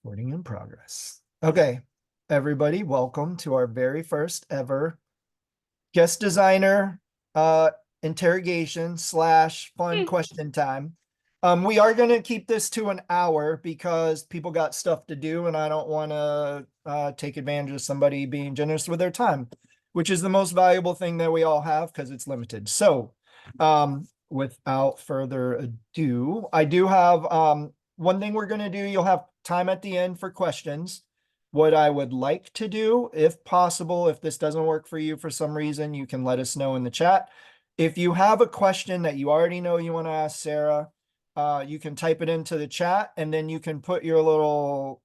Recording in progress. Okay, everybody, welcome to our very first ever guest designer interrogation slash fun question time. We are going to keep this to an hour because people got stuff to do, and I don't want to take advantage of somebody being generous with their time, which is the most valuable thing that we all have because it's limited. So, without further ado, I do have one thing we're going to do. You'll have time at the end for questions. What I would like to do, if possible, if this doesn't work for you for some reason, you can let us know in the chat. If you have a question that you already know you want to ask Sarah, you can type it into the chat, and then you can put your little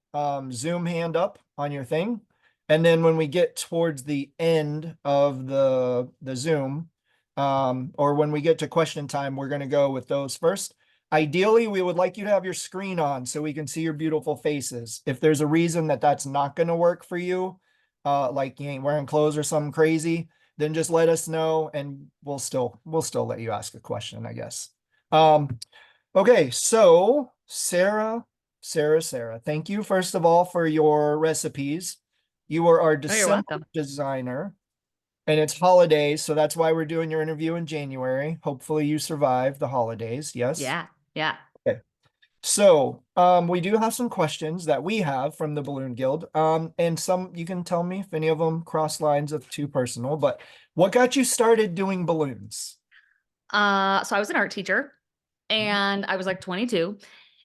Zoom hand up on your thing. And then when we get towards the end of the Zoom, or when we get to question time, we're going to go with those first. Ideally, we would like you to have your screen on so we can see your beautiful faces. If there's a reason that that's not going to work for you, like you ain't wearing clothes or something crazy, then just let us know and we'll still let you ask a question, I guess. Okay, so Sarah, thank you first of all for your recipes. You are our Oh, you're December welcome. designer. And it's holidays, so that's why we're doing your interview in January. Hopefully you survive the holidays. Yes. Yeah, yeah. Okay. So, we do have some questions that we have from the Balloon Guild. And some you can tell me if any of them cross lines of too personal, but what got you started doing balloons? So I was an art teacher and I was like 22,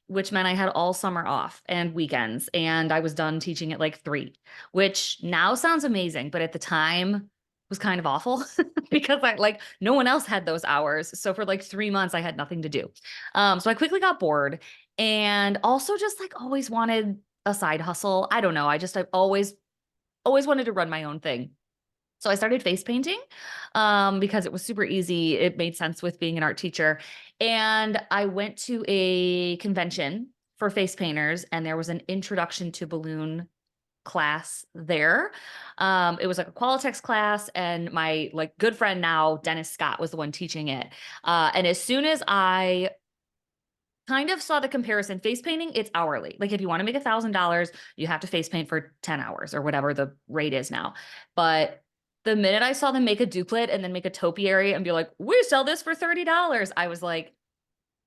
which meant I had all summer off and weekends, and I was done teaching at like 3, which now sounds amazing, but at the time was kind of awful because I like no one else had those hours. So for like 3 months I had nothing to do. So I quickly got bored and also just like always wanted a side hustle. I don't know. I've always wanted to run my own thing. So I started face painting because it was super easy. It made sense with being an art teacher. And I went to a convention for face painters, and there was an introduction to balloon class there. It was like a Qualitex class, and my like good friend now, Dennis Scott, was the one teaching it. And as soon as I kind of saw the comparison, face painting, it's hourly. Like if you want to make $1,000, you have to face paint for 10 hours or whatever the rate is now. But the minute I saw them make a duplicate and then make a topiary and be like, we sell this for $30, I was like,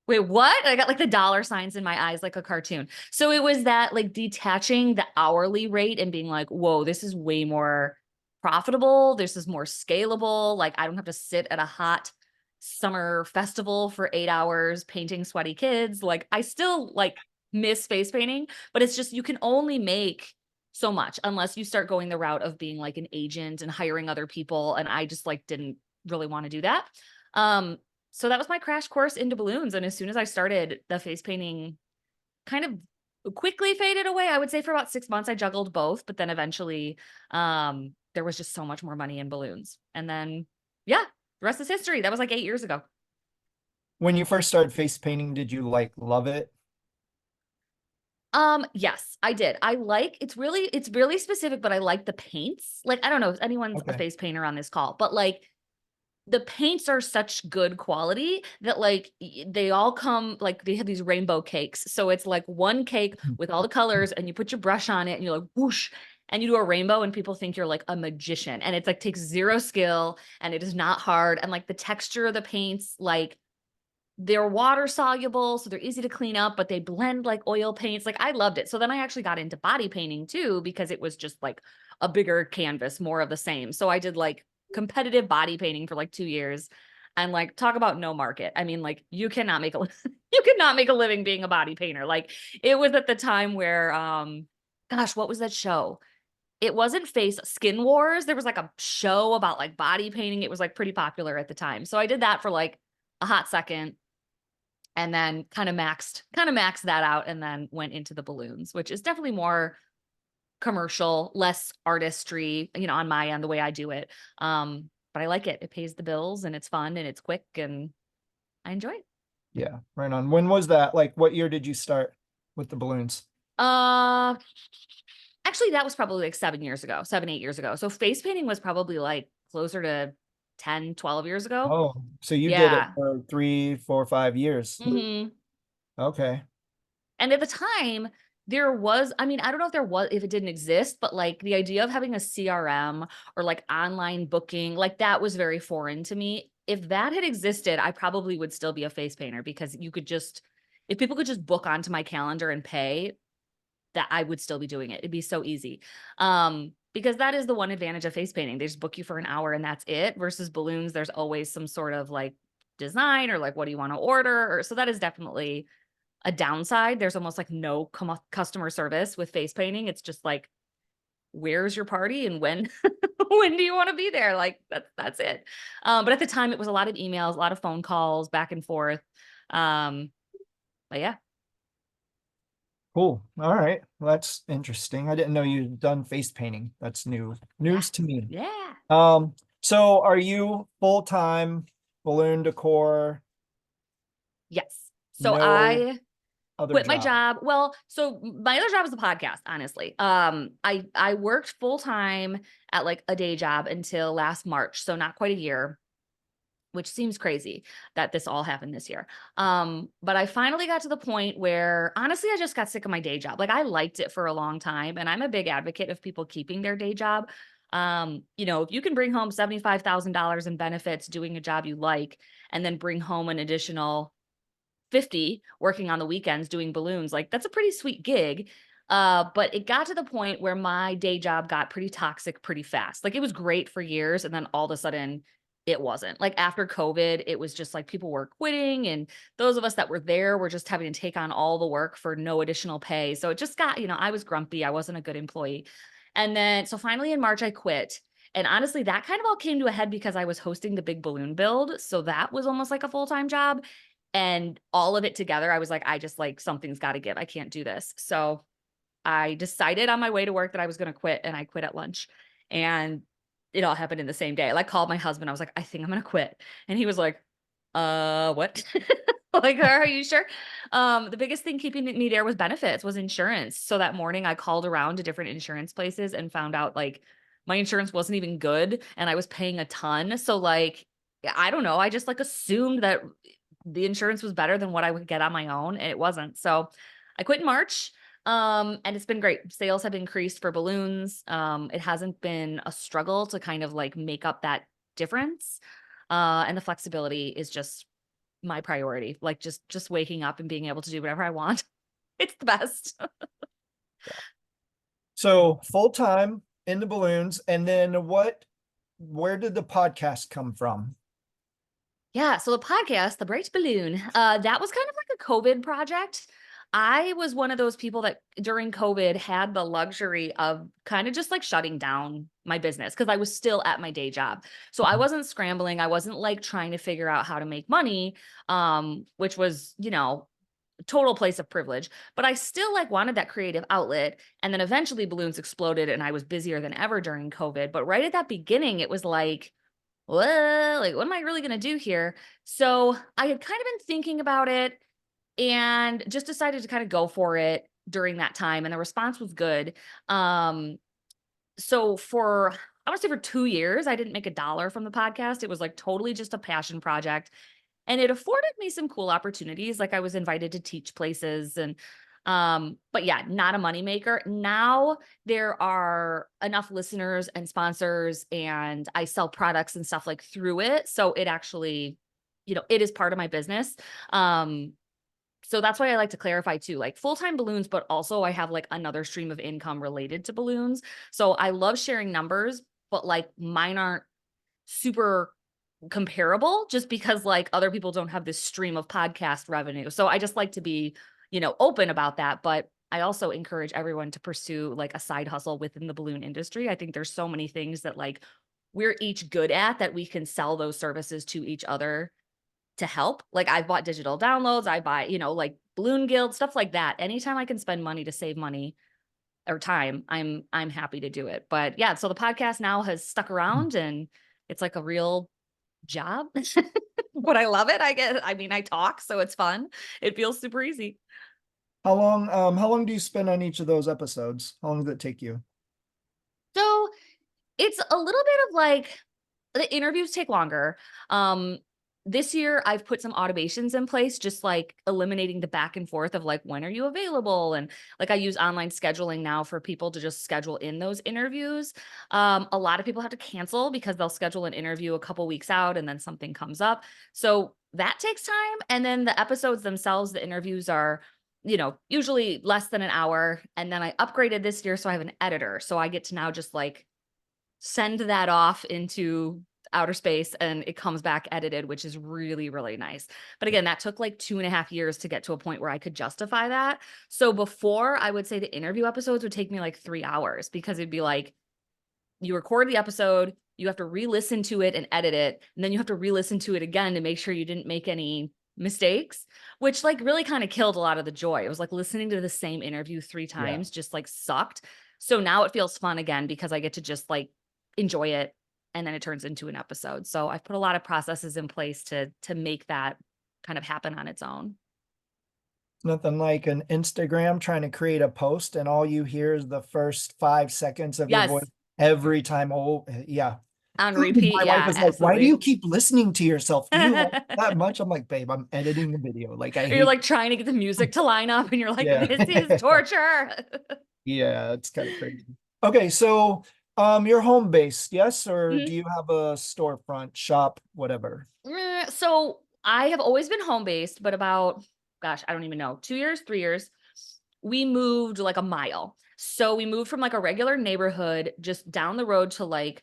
wait, what? I got like the dollar signs in my eyes like a cartoon. So it was that like detaching the hourly rate and being like, whoa, this is way more profitable. This is more scalable. Like I don't have to sit at a hot summer festival for 8 hours painting sweaty kids. Like I still like miss face painting, but it's just you can only make so much unless you start going the route of being like an agent and hiring other people. And I just like didn't really want to do that. So that was my crash course into balloons. And as soon as I started, the face painting kind of quickly faded away. I would say for about 6 months, I juggled both, but then eventually there was just so much more money in balloons. And then, yeah, the rest is history. That was like 8 years ago. When you first started face painting, did you like love it? Yes, I did. It's really specific, but I like the paints. Like, I don't know if anyone's a Okay. face painter on this call, but like the paints are such good quality that like they all come like they have these rainbow cakes. So it's like one cake with all the colors and you put your brush on it and you're like whoosh and you do a rainbow and people think you're like a magician. And it's like takes zero skill and it is not hard. And like the texture of the paints, like they're water soluble, so they're easy to clean up, but they blend like oil paints. Like I loved it. So then I actually got into body painting too because it was just like a bigger canvas, more of the same. So I did like competitive body painting for like 2 years and like talk about no market. I mean, like you cannot make a you cannot make a living being a body painter. Like it was at the time where gosh, what was that show? It wasn't Face Skin Wars. There was like a show about like body painting. It was like pretty popular at the time. So I did that for like a hot second and then kind of maxed that out and then went into the balloons, which is definitely more commercial, less artistry, on my end, the way I do it. But I like it. It pays the bills and it's fun and it's quick and I enjoy it. Yeah, right on. When was that? Like, what year did you start with the balloons? Uh, Actually, that was probably like 7 years ago, 8 years ago. So face painting was probably like closer to 10, 12 years ago. Oh, so you did it Yeah. for 3, 4, 5 years. hmm Okay. And at the time, There was, I mean, I don't know if there was, if it didn't exist, but like the idea of having a CRM or like online booking, like that was very foreign to me. If that had existed, I probably would still be a face painter because you could just, if people could just book onto my calendar and pay, that I would still be doing it. It'd be so easy. Because that is the one advantage of face painting. They just book you for an hour and that's it. Versus balloons, there's always some sort of like design or like what do you want to order? Or so that is definitely a downside. There's almost like no customer service with face painting. It's just like, where's your party and when when do you want to be there? Like that's it. But at the time it was a lot of emails, a lot of phone calls back and forth. Um, but yeah. Cool. All right. Well, that's interesting. I didn't know you'd done face painting. That's Yeah. news to me. Yeah. Um, so are you full-time balloon decor, Yes. So no I other quit my job? job. Well, so my other job is the podcast, honestly. I worked full time at like a day job until last March, so not quite a year, which seems crazy that this all happened this year. But I finally got to the point where honestly, I just got sick of my day job. Like I liked it for a long time, and I'm a big advocate of people keeping their day job. If you can bring home $75,000 in benefits doing a job you like, and then bring home an additional 50 working on the weekends doing balloons, like that's a pretty sweet gig. But it got to the point where my day job got pretty toxic pretty fast. Like it was great for years, and then all of a sudden it wasn't. Like after COVID, it was just like people were quitting, and those of us that were there were just having to take on all the work for no additional pay. So it just got, I was grumpy. I wasn't a good employee. And then so finally in March I quit. And honestly, that kind of all came to a head because I was hosting the big balloon build. So that was almost like a full-time job. And all of it together, I was like, I just like something's got to give. I can't do this. So I decided on my way to work that I was going to quit, and I quit at lunch. And it all happened in the same day. I like called my husband. I was like, I think I'm going to quit. And he was like, what? Like, are you sure? The biggest thing keeping me there was benefits, was insurance. So that morning I called around to different insurance places and found out like my insurance wasn't even good and I was paying a ton. So like, I don't know. I just like assumed that the insurance was better than what I would get on my own, and it wasn't. So I quit in March. And it's been great. Sales have increased for balloons. It hasn't been a struggle to kind of like make up that difference. And the flexibility is just my priority. Like just waking up and being able to do whatever I want. It's the best. So full-time in the balloons, and then where did the podcast come from? Yeah, so the podcast, The Bright Balloon, that was kind of like a COVID project. I was one of those people that during COVID had the luxury of kind of just like shutting down my business because I was still at my day job. So I wasn't scrambling. I wasn't like trying to figure out how to make money, which was, total place of privilege, but I still like wanted that creative outlet. And then eventually balloons exploded and I was busier than ever during COVID. But right at that beginning, it was like, well, like, what am I really going to do here? So I had kind of been thinking about it and just decided to kind of go for it during that time. And the response was good. So for, I want to say for 2 years, I didn't make a dollar from the podcast. It was like totally just a passion project. And it afforded me some cool opportunities. Like I was invited to teach places and but yeah, not a moneymaker. Now there are enough listeners and sponsors and I sell products and stuff like through it. So it actually, it is part of my business. Um so that's why I like to clarify too, like full-time balloons, but also I have like another stream of income related to balloons. So I love sharing numbers, but like mine aren't super comparable just because like other people don't have this stream of podcast revenue. So I just like to be, open about that. But I also encourage everyone to pursue like a side hustle within the balloon industry. I think there's so many things that like we're each good at that we can sell those services to each other to help. Like I've bought digital downloads, I buy, like Balloon Guild, stuff like that. Anytime I can spend money to save money or time, I'm happy to do it. But yeah, so the podcast now has stuck around and it's like a real job. But I love it. I talk, so it's fun. It feels super easy. How long do you spend on each of those episodes? How long did it take you? So it's a little bit of like the interviews take longer. Um, this year I've put some automations in place, just like eliminating the back and forth of like, when are you available? And like I use online scheduling now for people to just schedule in those interviews. A lot of people have to cancel because they'll schedule an interview a couple weeks out and then something comes up. So that takes time. And then the episodes themselves, the interviews are, usually less than an hour. And then I upgraded this year. So I have an editor. So I get to now just like send that off into outer space and it comes back edited, which is really, really nice. But again, that took like 2.5 years to get to a point where I could justify that. So before, I would say the interview episodes would take me like 3 hours because it'd be like, you record the episode, you have to re-listen to it and edit it, and then you have to re-listen to it again to make sure you didn't make any mistakes, which like really kind of killed a lot of the joy. It was like listening to the same interview 3 times just like sucked. So now it feels fun again because I get to just like enjoy it and then it turns into an episode. So I've put a lot of processes in place to make that kind of happen on its own. Nothing like an Instagram trying to create a post and all you hear is the first 5 seconds of your voice Yes, every time. Oh, yeah. on repeat. My wife Yeah, is like, why do you absolutely. keep listening to yourself? Do you like it that much? I'm like, babe, I'm editing the video. Like, I Or you're hate, like trying to get the music to line up and you're like, yeah. this is torture. Yeah, it's kind of crazy. Okay, so you're home based, yes? Or do Mhm. you have a storefront, shop, whatever? So I have always been home based, but about, gosh, I don't even know, 2 years, 3 years, we moved like a mile. So we moved from like a regular neighborhood just down the road to like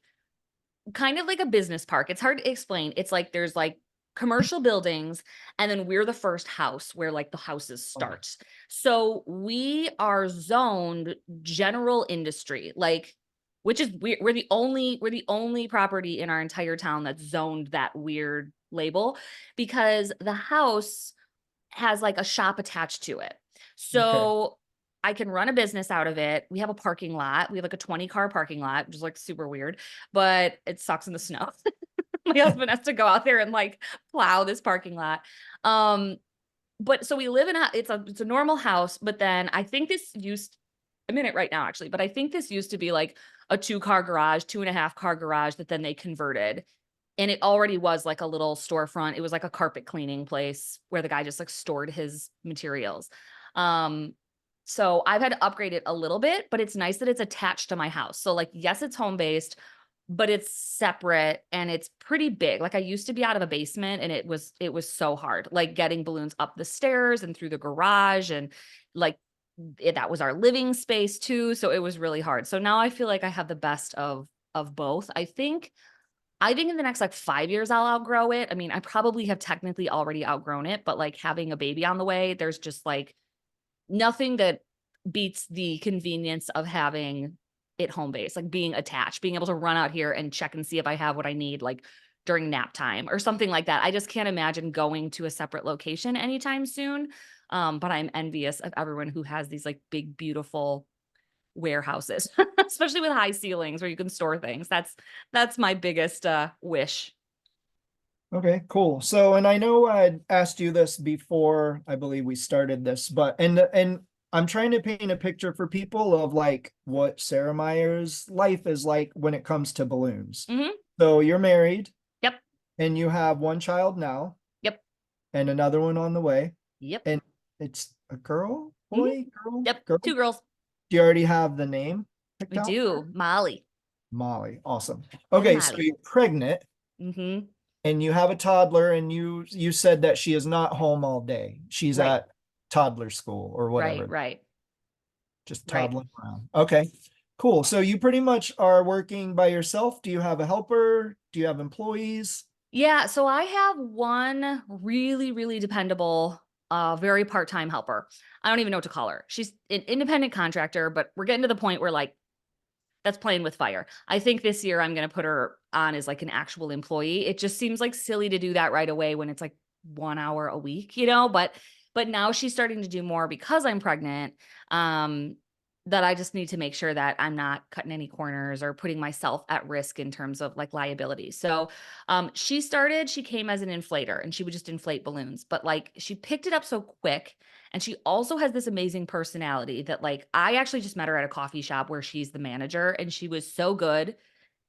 kind of like a business park. It's hard to explain. It's like there's like commercial buildings, and then we're the first house where like the houses Oh, start. So we are zoned general industry, like, which is weird. We're the only property in our entire town that's zoned that weird label because the house has like a shop attached to it. okay. So I can run a business out of it. We have a parking lot. We have like a 20-car parking lot, which is like super weird, but it sucks in the snow. My husband has to go out there and like plow this parking lot. Um, but so we live in it's a normal house, but then I think this used I'm in it right now actually, but I think this used to be like a 2-car garage, 2.5-car garage that then they converted, and it already was like a little storefront. It was like a carpet cleaning place where the guy just like stored his materials. Um, so I've had to upgrade it a little bit, but it's nice that it's attached to my house. So like, yes, it's home based, but it's separate and it's pretty big. Like I used to be out of a basement and it was so hard, like getting balloons up the stairs and through the garage and like that was our living space too. So it was really hard. So now I feel like I have the best of both. I think in the next like 5 years, I'll outgrow it. I mean, I probably have technically already outgrown it, but like having a baby on the way, there's just like nothing that beats the convenience of having it home base, like being attached, being able to run out here and check and see if I have what I need, like during nap time or something like that. I just can't imagine going to a separate location anytime soon. But I'm envious of everyone who has these like big, beautiful warehouses, especially with high ceilings where you can store things. That's my biggest wish. Okay, cool. So, and I know I asked you this before, I believe we started this, but and I'm trying to paint a picture for people of like what Sarah Meyer's life is like when it comes to balloons. Hmm. So you're married Yep. and you have one child now Yep. and another one on the way. Yep. And it's a girl, Hmm. boy, girl, Yep. girl. Two girls. Do you already have the name picked We out for her? do. Molly Molly. Awesome. and Okay, so Molly. you're pregnant Hmm. and you have a toddler and you said that she is not home all day. She's Right. at toddler school or Right. whatever, Right. just Right. toddling around. Okay. Cool. So you pretty much are working by yourself. Do you have a helper? Do you have employees? Yeah. So I have one really, really dependable, very part-time helper. I don't even know what to call her. She's an independent contractor, but we're getting to the point where like that's playing with fire. I think this year I'm going to put her on as like an actual employee. It just seems like silly to do that right away when it's like 1 hour a week, but now she's starting to do more because I'm pregnant. That I just need to make sure that I'm not cutting any corners or putting myself at risk in terms of like liability. So, she came as an inflator and she would just inflate balloons, but like she picked it up so quick. And she also has this amazing personality that like I actually just met her at a coffee shop where she's the manager and she was so good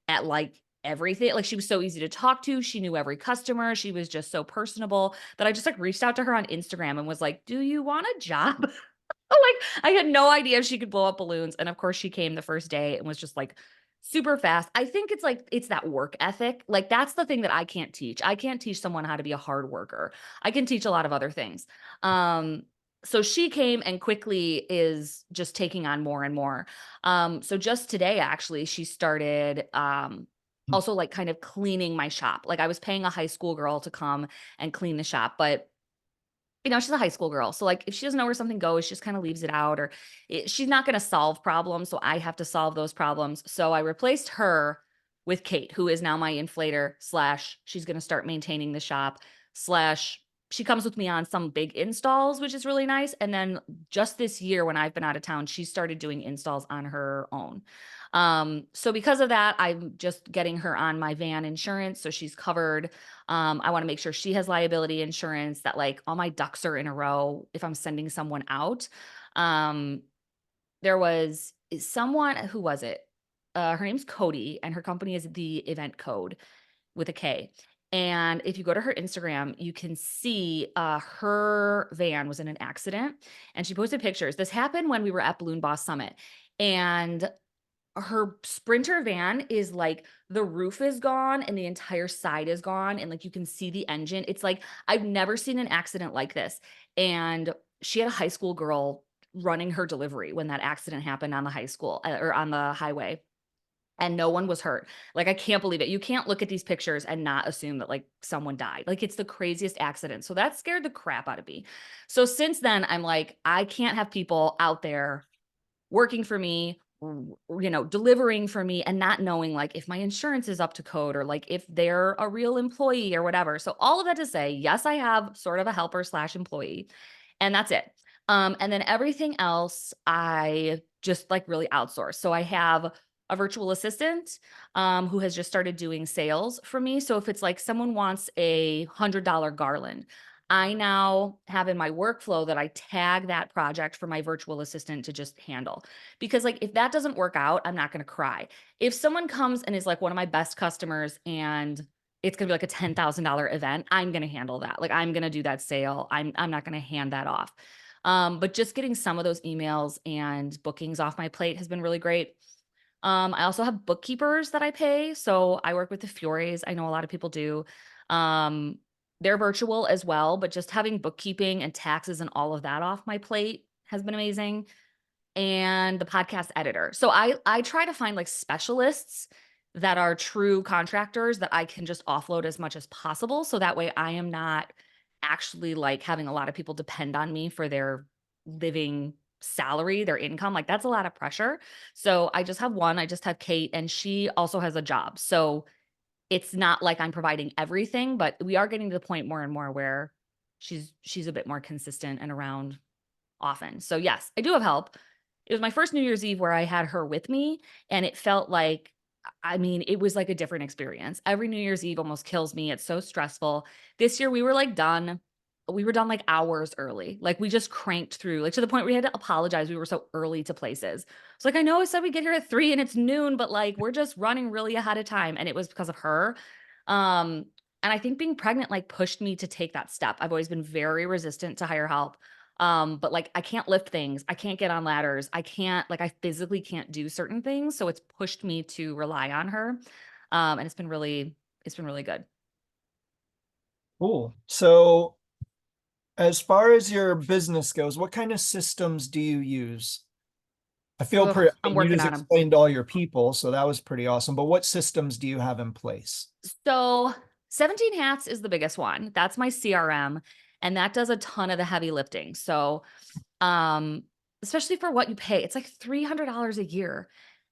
at like everything. Like she was so easy to talk to. She knew every customer. She was just so personable that I just like reached out to her on Instagram and was like, "Do you want a job?" Like I had no idea she could blow up balloons. And of course she came the first day and was just like super fast. I think it's like it's that work ethic. Like that's the thing that I can't teach. I can't teach someone how to be a hard worker. I can teach a lot of other things. Um so she came and quickly is just taking on more and more. So just today actually she started also like kind of cleaning my shop. Like I was paying a high school girl to come and clean the shop, but she's a high school girl. So like if she doesn't know where something goes, she just kind of leaves it out or she's not going to solve problems. So I have to solve those problems. So I replaced her with Kate, who is now my inflator slash she's going to start maintaining the shop slash she comes with me on some big installs, which is really nice. And then just this year when I've been out of town, she started doing installs on her own. So because of that, I'm just getting her on my van insurance. So she's covered. I want to make sure she has liability insurance, that like all my ducks are in a row if I'm sending someone out. Um, there was someone, who was it? Her name's Cody, and her company is the Event Code with a K. And if you go to her Instagram, you can see her van was in an accident and she posted pictures. This happened when we were at Balloon Boss Summit. And her Sprinter van is like the roof is gone and the entire side is gone and like you can see the engine. It's like I've never seen an accident like this. And she had a high school girl running her delivery when that accident happened on the high school or on the highway, and no one was hurt. Like I can't believe it. You can't look at these pictures and not assume that like someone died. Like it's the craziest accident. So that scared the crap out of me. So since then I'm like I can't have people out there working for me, delivering for me and not knowing like if my insurance is up to code or like if they're a real employee or whatever. So all of that to say, yes, I have sort of a helper slash employee and that's it. And then everything else I just like really outsource. So I have a virtual assistant who has just started doing sales for me. So if it's like someone wants a $100 garland, I now have in my workflow that I tag that project for my virtual assistant to just handle. Because like if that doesn't work out, I'm not going to cry. If someone comes and is like one of my best customers and it's going to be like a $10,000 event, I'm going to handle that. Like I'm going to do that sale. I'm not going to hand that off. But just getting some of those emails and bookings off my plate has been really great. I also have bookkeepers that I pay. So I work with the Fiores. I know a lot of people do. Um, they're virtual as well, but just having bookkeeping and taxes and all of that off my plate has been amazing. And the podcast editor. So I try to find like specialists that are true contractors that I can just offload as much as possible. So that way I am not actually like having a lot of people depend on me for their living salary, their income. Like that's a lot of pressure. So I just have one. I just have Kate, and she also has a job. So it's not like I'm providing everything, but we are getting to the point more and more where she's a bit more consistent and around often. So yes, I do have help. It was my first New Year's Eve where I had her with me, and it felt like, I mean, it was like a different experience. Every New Year's Eve almost kills me. It's so stressful. This year we were like done. We were done like hours early. Like we just cranked through, like to the point where we had to apologize. We were so early to places. It's like, I know I said we get here at 3 and it's noon, but like we're just running really ahead of time. And it was because of her. Um, and I think being pregnant like pushed me to take that step. I've always been very resistant to hire help. But like I can't lift things, I can't get on ladders, I can't like I physically can't do certain things. So it's pushed me to rely on her. And it's been really good. Cool. So as far as your business goes, what kind of systems do you use? I feel Ugh, pretty, I I'm mean, you working just on them. explained all your people, so that was pretty awesome. But what systems do you have in place? So 17 Hats is the biggest one. That's my CRM, and that does a ton of the heavy lifting. So um, especially for what you pay, it's like $300 a year.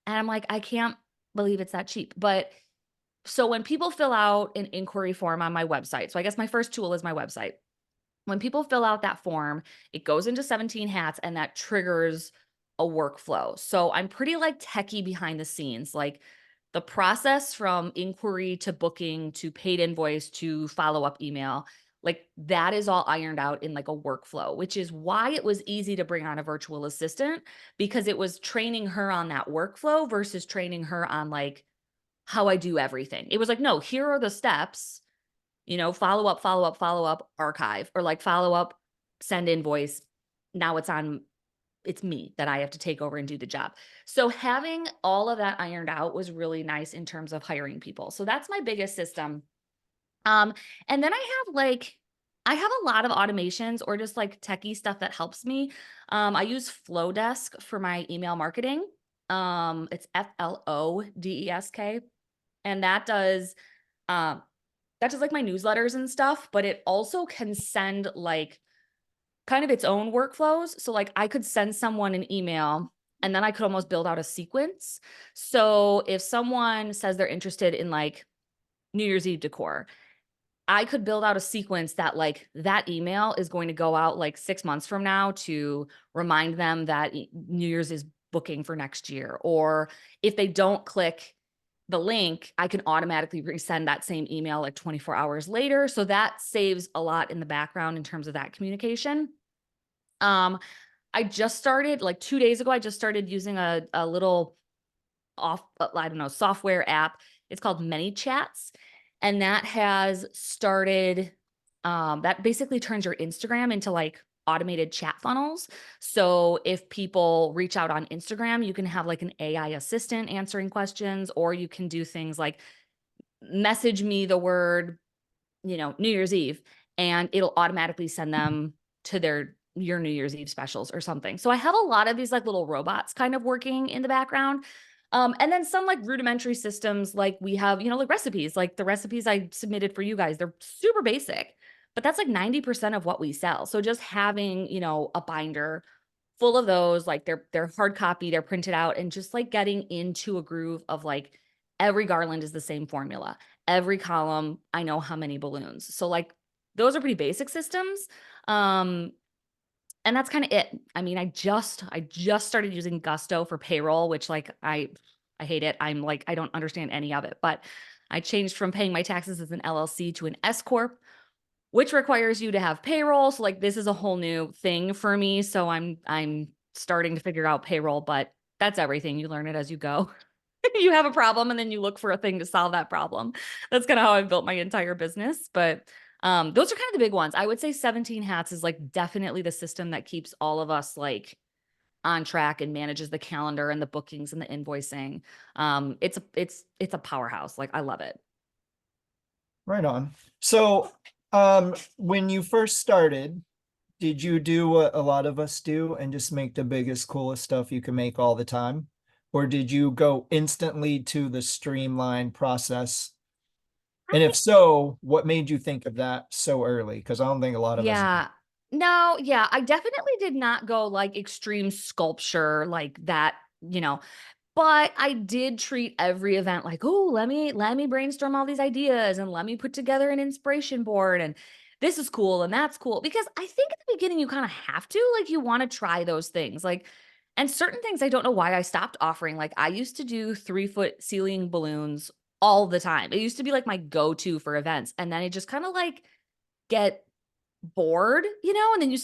And I'm like, I can't believe it's that cheap. But so when people fill out an inquiry form on my website, so I guess my first tool is my website. When people fill out that form, it goes into 17 Hats and that triggers a workflow. So I'm pretty like techie behind the scenes. Like the process from inquiry to booking to paid invoice to follow-up email, like that is all ironed out in like a workflow, which is why it was easy to bring on a virtual assistant, because it was training her on that workflow versus training her on like how I do everything. It was like, no, here are the steps, follow up, follow up, follow up, archive, or like follow up, send invoice. Now it's me that I have to take over and do the job. So having all of that ironed out was really nice in terms of hiring people. So that's my biggest system. Um, and then I have a lot of automations or just like techie stuff that helps me. I use Flowdesk for my email marketing. It's Flowdesk, and um that does like my newsletters and stuff, but it also can send like kind of its own workflows. So like I could send someone an email and then I could almost build out a sequence. So if someone says they're interested in like New Year's Eve decor, I could build out a sequence that like that email is going to go out like 6 months from now to remind them that New Year's is booking for next year. Or if they don't click the link, I can automatically resend that same email like 24 hours later. So that saves a lot in the background in terms of that communication. Um, I just started like 2 days ago, I just started using a little I don't know, software app. It's called Many Chats. And that has started, that basically turns your Instagram into like automated chat funnels. So if people reach out on Instagram, you can have like an AI assistant answering questions, or you can do things like message me the word, New Year's Eve, and it'll automatically send them to your New Year's Eve specials or something. So I have a lot of these like little robots kind of working in the background. And then some like rudimentary systems, like we have, like recipes, like the recipes I submitted for you guys, they're super basic, but that's like 90% of what we sell. So just having, a binder full of those, like they're hard copy, they're printed out, and just like getting into a groove of like every garland is the same formula. Every column, I know how many balloons. So like those are pretty basic systems. Um, and that's kind of it. I mean, I just started using Gusto for payroll, which like I hate it. I'm like, I don't understand any of it, but I changed from paying my taxes as an LLC to an S corp, which requires you to have payroll. So like this is a whole new thing for me. So I'm starting to figure out payroll, but that's everything. You learn it as you go. You have a problem and then you look for a thing to solve that problem. That's kind of how I've built my entire business. But those are kind of the big ones. I would say 17 hats is like definitely the system that keeps all of us like on track and manages the calendar and the bookings and the invoicing. It's a powerhouse. Like I love it. Right on. So, when you first started, did you do what a lot of us do and just make the biggest, coolest stuff you can make all the time? Or did you go instantly to the streamlined process? And if so, what made you think of that so early? Because I don't think a lot of us do. Yeah. No, yeah, I definitely did not go like extreme sculpture like that, but I did treat every event like, oh, let me brainstorm all these ideas and let me put together an inspiration board, and this is cool and that's cool, because I think at the beginning you kind of have to, like, you want to try those things. Like, and certain things I don't know why I stopped offering. Like I used to do 3-foot ceiling balloons all the time. It used to be like my go-to for events. And then it just kind of like get bored, and then you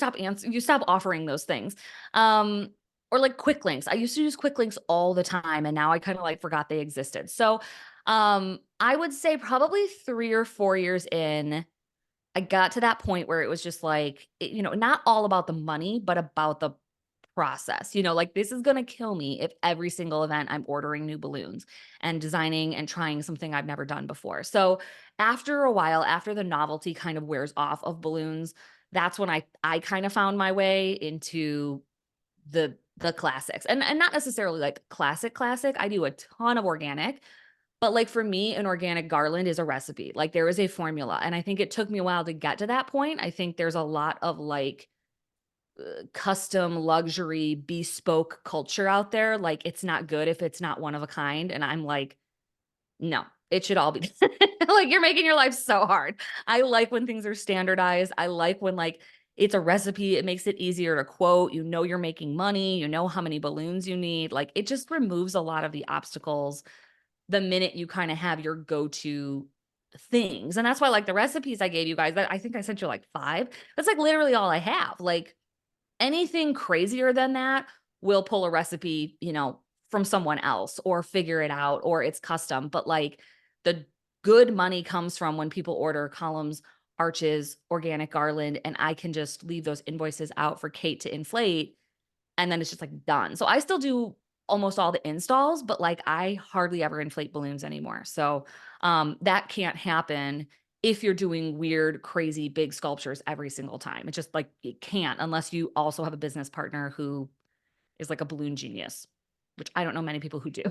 stop offering those things. Or like quick links. I used to use quick links all the time, and now I kind of like forgot they existed. So I would say probably 3 or 4 years in, I got to that point where it was just like, not all about the money, but about the process. Like this is going to kill me if every single event I'm ordering new balloons and designing and trying something I've never done before. So after a while, after the novelty kind of wears off of balloons, that's when I kind of found my way into the classics. And not necessarily like classic. I do a ton of organic, but like for me, an organic garland is a recipe. Like there is a formula. And I think it took me a while to get to that point. I think there's a lot of like custom luxury bespoke culture out there. Like it's not good if it's not one of a kind. And I'm like, no, it should all be like, you're making your life so hard. I like when things are standardized. I like when like it's a recipe. It makes it easier to quote. You're making money. You know how many balloons you need. Like it just removes a lot of the obstacles the minute you kind of have your go-to things. And that's why like the recipes I gave you guys, that I think I sent you like 5. That's like literally all I have. Like anything crazier than that will pull a recipe, from someone else or figure it out or it's custom. But like the good money comes from when people order columns, arches, organic garland, and I can just leave those invoices out for Kate to inflate and then it's just like done. So I still do almost all the installs, but like I hardly ever inflate balloons anymore. So that can't happen if you're doing weird, crazy, big sculptures every single time. It's just like it can't unless you also have a business partner who is like a balloon genius, which I don't know many people who do.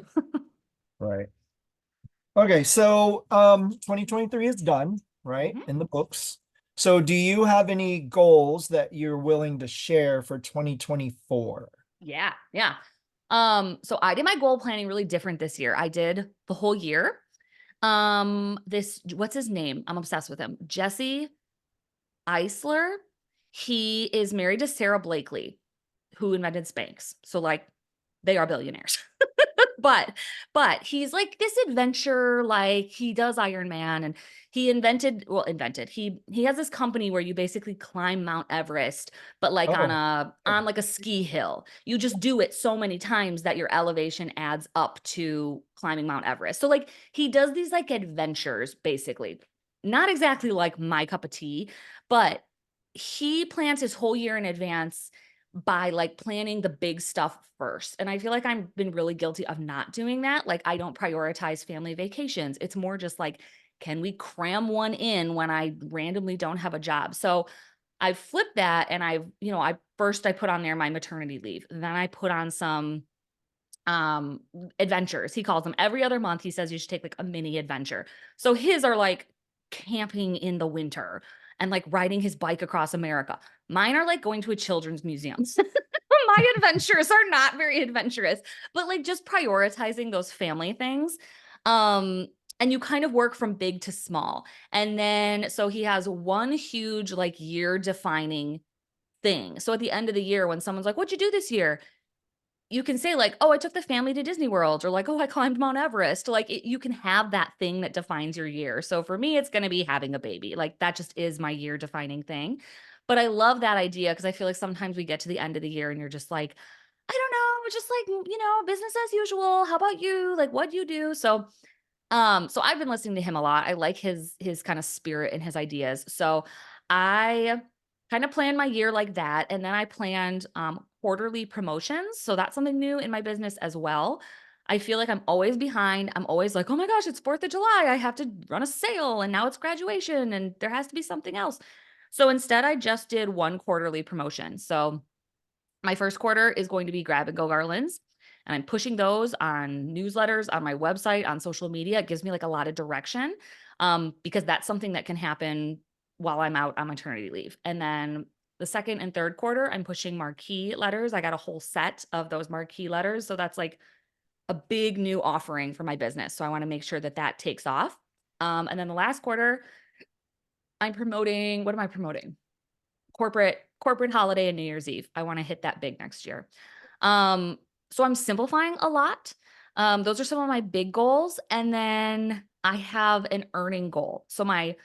Right. Okay, so 2023 is done, right? Mhm. In the books. So do you have any goals that you're willing to share for 2024? Yeah, yeah. So I did my goal planning really different this year. I did the whole year. This what's his name? I'm obsessed with him. Jesse Eisler. He is married to Sarah Blakely, who invented Spanx. So like they are billionaires. but he's like this adventure, like he does Iron Man and he invented. He has this company where you basically climb Mount Everest, but like Oh, on like a ski hill. You just do it so many times that your elevation adds up to climbing Mount Everest. So like he does these like adventures basically. Not exactly like my cup of tea, but he plans his whole year in advance by like planning the big stuff first. And I feel like I've been really guilty of not doing that. Like I don't prioritize family vacations. It's more just like, can we cram one in when I randomly don't have a job? So I've flipped that and I put on there my maternity leave. Then I put on some um adventures. He calls them every other month. He says you should take like a mini adventure. So his are like camping in the winter and like riding his bike across America. Mine are like going to a children's museum. My adventures are not very adventurous, but like just prioritizing those family things. Um and you kind of work from big to small. And then so he has one huge like year defining thing. So at the end of the year when someone's like, "What'd you do this year?" you can say like, "Oh, I took the family to Disney World," or like, "Oh, I climbed Mount Everest." Like you can have that thing that defines your year. So for me, it's going to be having a baby. Like that just is my year defining thing. But I love that idea because I feel like sometimes we get to the end of the year and you're just like, I don't know, just like, business as usual. How about you? Like, what do you do? So I've been listening to him a lot. I like his kind of spirit and his ideas. So I kind of planned my year like that. And then I planned quarterly promotions. So that's something new in my business as well. I feel like I'm always behind. I'm always like, oh my gosh, it's 4th of July. I have to run a sale. And now it's graduation and there has to be something else. So instead, I just did one quarterly promotion. So my first quarter is going to be grab and go garlands. And I'm pushing those on newsletters, on my website, on social media. It gives me like a lot of direction because that's something that can happen while I'm out on maternity leave. And then the second and third quarter, I'm pushing marquee letters. I got a whole set of those marquee letters. So that's like a big new offering for my business. So I want to make sure that that takes off. And then the last quarter, I'm promoting, what am I promoting? Corporate holiday and New Year's Eve. I want to hit that big next year. Um, so I'm simplifying a lot. Those are some of my big goals. And then I have an earning goal. So my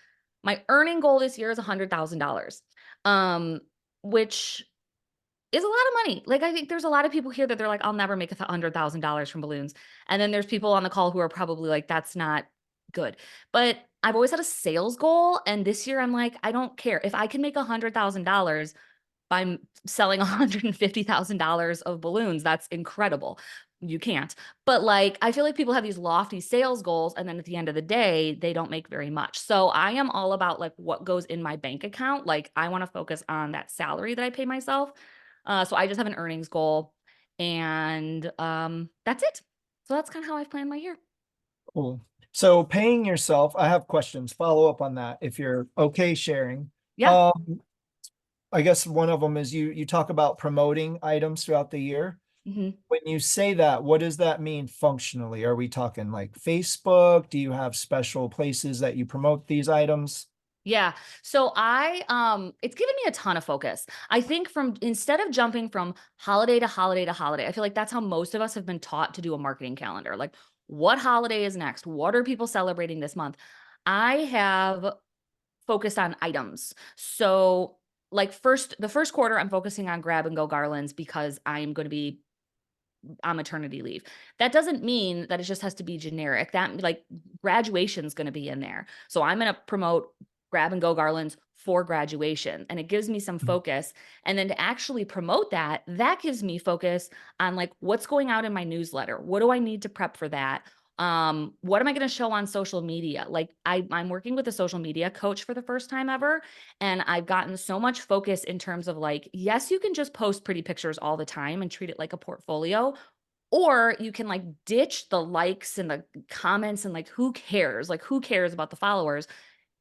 earning goal this year is $100,000. Um, which is a lot of money. Like I think there's a lot of people here that they're like, I'll never make $100,000 from balloons. And then there's people on the call who are probably like, that's not good. But I've always had a sales goal. And this year I'm like, I don't care. If I can make $100,000 by selling $150,000 of balloons, that's incredible. You can't. But like, I feel like people have these lofty sales goals. And then at the end of the day, they don't make very much. So I am all about like what goes in my bank account. Like I want to focus on that salary that I pay myself. So I just have an earnings goal and that's it. So that's kind of how I've planned my year. cool. So paying yourself, I have questions. Follow up on that if you're okay sharing. Yeah. Um, I guess one of them is you talk about promoting items throughout the year. Mhm. When you say that, what does that mean functionally? Are we talking like Facebook? Do you have special places that you promote these items? Yeah. So it's given me a ton of focus. I think from instead of jumping from holiday to holiday to holiday, I feel like that's how most of us have been taught to do a marketing calendar. Like what holiday is next? What are people celebrating this month? I have focused on items. So like the first quarter I'm focusing on grab and go garlands because I'm going to be on maternity leave. That doesn't mean that it just has to be generic. That like graduation is going to be in there. So I'm going to promote grab and go garlands for graduation, and it gives me some focus. And then to actually promote that, that gives me focus on like what's going out in my newsletter. What do I need to prep for that? What am I going to show on social media? Like I'm working with a social media coach for the first time ever, and I've gotten so much focus in terms of like, yes, you can just post pretty pictures all the time and treat it like a portfolio, or you can like ditch the likes and the comments and like who cares? Like who cares about the followers?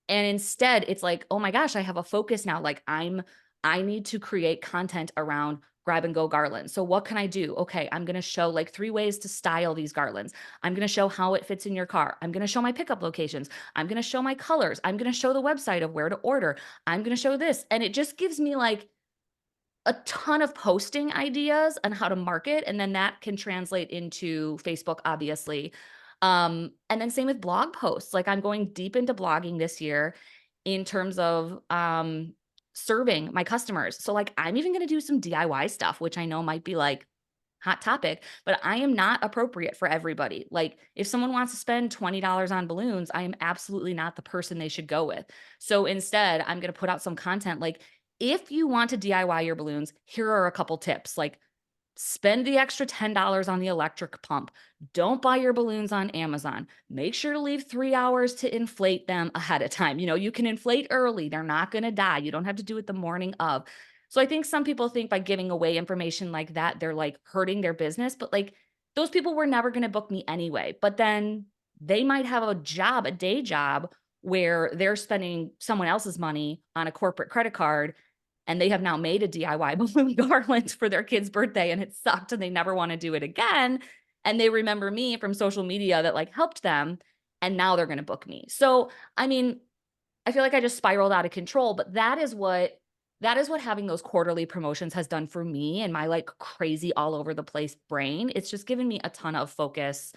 And instead, it's like, oh my gosh, I have a focus now. Like I need to create content around grab and go garlands. So what can I do? Okay, I'm going to show like 3 ways to style these garlands. I'm going to show how it fits in your car. I'm going to show my pickup locations. I'm going to show my colors. I'm going to show the website of where to order. I'm going to show this. And it just gives me like a ton of posting ideas on how to market, and then that can translate into Facebook, obviously. And then same with blog posts. Like I'm going deep into blogging this year in terms of serving my customers. So like I'm even going to do some DIY stuff, which I know might be like hot topic, but I am not appropriate for everybody. Like if someone wants to spend $20 on balloons, I am absolutely not the person they should go with. So instead, I'm going to put out some content like, if you want to DIY your balloons, here are a couple tips. Like spend the extra $10 on the electric pump. Don't buy your balloons on Amazon. Make sure to leave 3 hours to inflate them ahead of time. You can inflate early. They're not going to die. You don't have to do it the morning of. So I think some people think by giving away information like that, they're like hurting their business, but like those people were never going to book me anyway. But then they might have a job, a day job where they're spending someone else's money on a corporate credit card, and they have now made a DIY balloon garland for their kid's birthday and it sucked and they never want to do it again. And they remember me from social media that like helped them, and now they're going to book me. So, I mean, I feel like I just spiraled out of control, but that is what having those quarterly promotions has done for me and my like crazy all over the place brain. It's just given me a ton of focus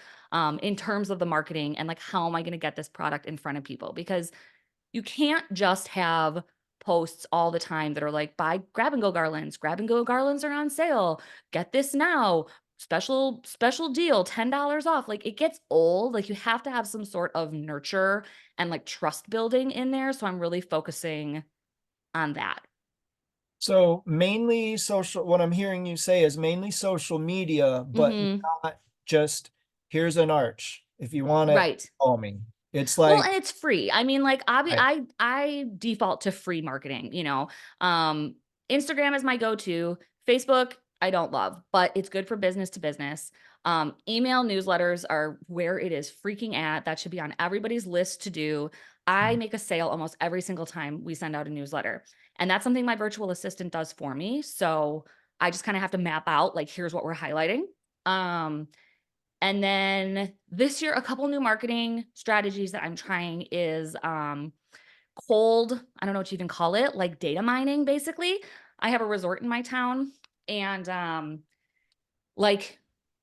in terms of the marketing and like how am I going to get this product in front of people, because you can't just have posts all the time that are like, buy grab and go garlands. Grab and go garlands are on sale. Get this now. Special deal, $10 off. Like it gets old. Like you have to have some sort of nurture and like trust building in there. So I'm really focusing on that. So mainly social, what I'm hearing you say is mainly social media, but Hmm. not just here's an arch. If you want it, Right. call me. It's Well, like, and it's free. I mean, like I, I default to free marketing. Um Instagram is my go-to. Facebook, I don't love, but it's good for business to business. Email newsletters are where it is freaking at. That should be on everybody's list to do. I make a sale almost every single time we send out a newsletter. And that's something my virtual assistant does for me. So I just kind of have to map out like here's what we're highlighting. Um and then this year, a couple new marketing strategies that I'm trying is cold, I don't know what you even call it, like data mining, basically. I have a resort in my town, and like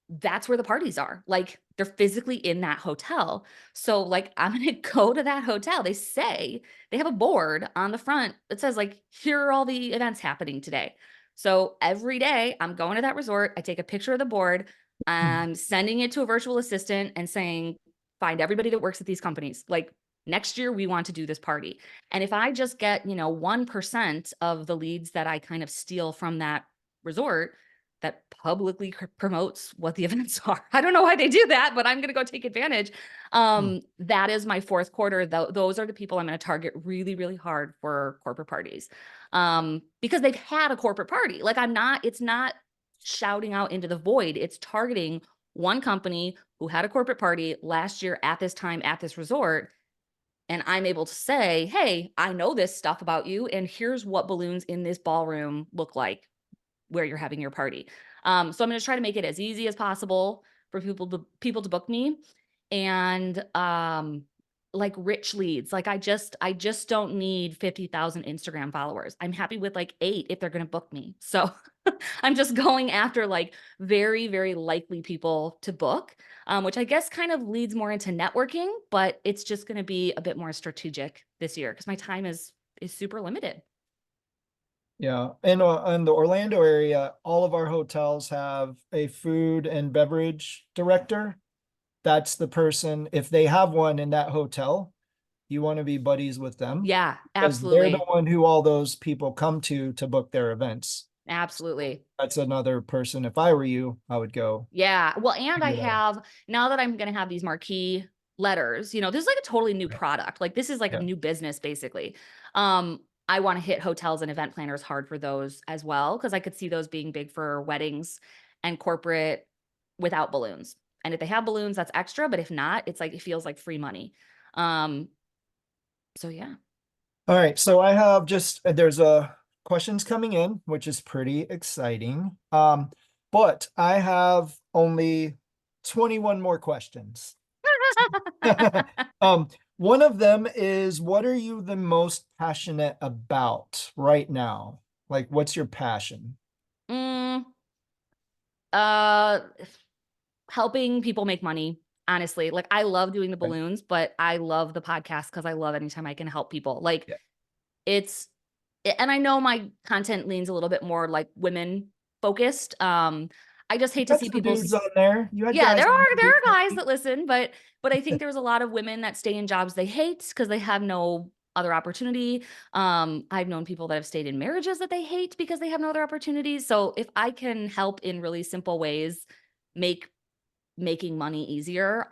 that's where the parties are. Like they're physically in that hotel. So like I'm going to go to that hotel. They have a board on the front that says like here are all the events happening today. So every day I'm going to that resort, I take a picture of the board, I'm sending it to a virtual assistant and saying find everybody that works at these companies. Like next year we want to do this party. And if I just get, 1% of the leads that I kind of steal from that resort, that publicly promotes what the events are. I don't know why they do that, but I'm going to go take advantage. That is my fourth quarter. Those are the people I'm going to target really, really hard for corporate parties. Because they've had a corporate party. Like it's not shouting out into the void. It's targeting one company who had a corporate party last year at this time at this resort. And I'm able to say, hey, I know this stuff about you. And here's what balloons in this ballroom look like where you're having your party. So I'm going to try to make it as easy as possible for people to book me, and like rich leads. Like I just don't need 50,000 Instagram followers. I'm happy with like 8 if they're going to book me. So I'm just going after like very, very likely people to book, which I guess kind of leads more into networking, but it's just going to be a bit more strategic this year because my time is super limited. Yeah. In the Orlando area, all of our hotels have a food and beverage director. That's the person, if they have one in that hotel, you want to be buddies with them Yeah, because they're the absolutely. one who all those people come to book their events. Absolutely. That's another person. If I were you, I would go Yeah. Well, and I figure it out. have now that I'm going to have these marquee letters, this is like a totally new product. Like this is like a Yeah. new business basically. Um, I want to hit hotels and event planners hard for those as well because I could see those being big for weddings and corporate without balloons. And if they have balloons, that's extra, but if not, it's like it feels like free money. Um, so yeah. All right. So I have just there's a questions coming in, which is pretty exciting. But I have only 21 more questions. Um, one of them is what are you the most passionate about right now? Like, what's your passion? Mm, uh helping people make money, honestly. Like I love doing the Okay. balloons, but I love the podcast because I love anytime I can help people. Like Yeah. it's and I know my content leans a little bit more like women focused. I just You hate to got see some dudes people's on there. You had yeah, guys there on are there there are guys recently. that listen, but I think there's a lot of women that stay in jobs they hate because they have no other opportunity. I've known people that have stayed in marriages that they hate because they have no other opportunities. So if I can help in really simple ways make making money easier,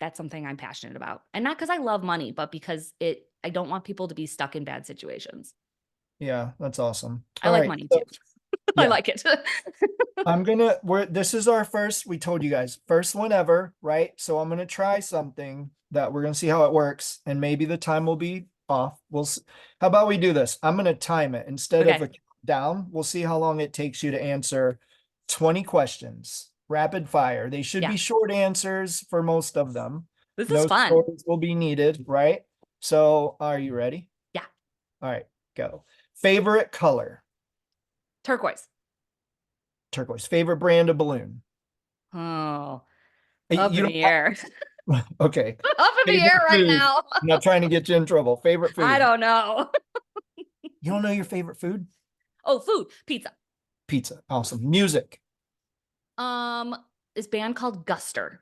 that's something I'm passionate about. And not because I love money, but because I don't want people to be stuck in bad situations. Yeah, that's awesome. I All like right. money too. So, I yeah. like it. This is our first, we told you guys, first one ever, right? So I'm gonna try something that we're gonna see how it works, and maybe the time will be off. How about we do this? I'm gonna time it instead of Okay. a countdown. We'll see how long it takes you to answer 20 questions, rapid fire. They should Yeah. be short answers for most of them. This is No fun. stories will be needed, right? So are you ready? Yeah. All right, go. Favorite color? Turquoise. Turquoise. Favorite brand of balloon? Oh, up You in don't the air. Okay. Up in the Favorite air right food. now. I'm not trying to get you in trouble. Favorite I food. don't know. You don't know your favorite food? Oh, food. Pizza. Pizza. Awesome. Music. Um, this band called Guster.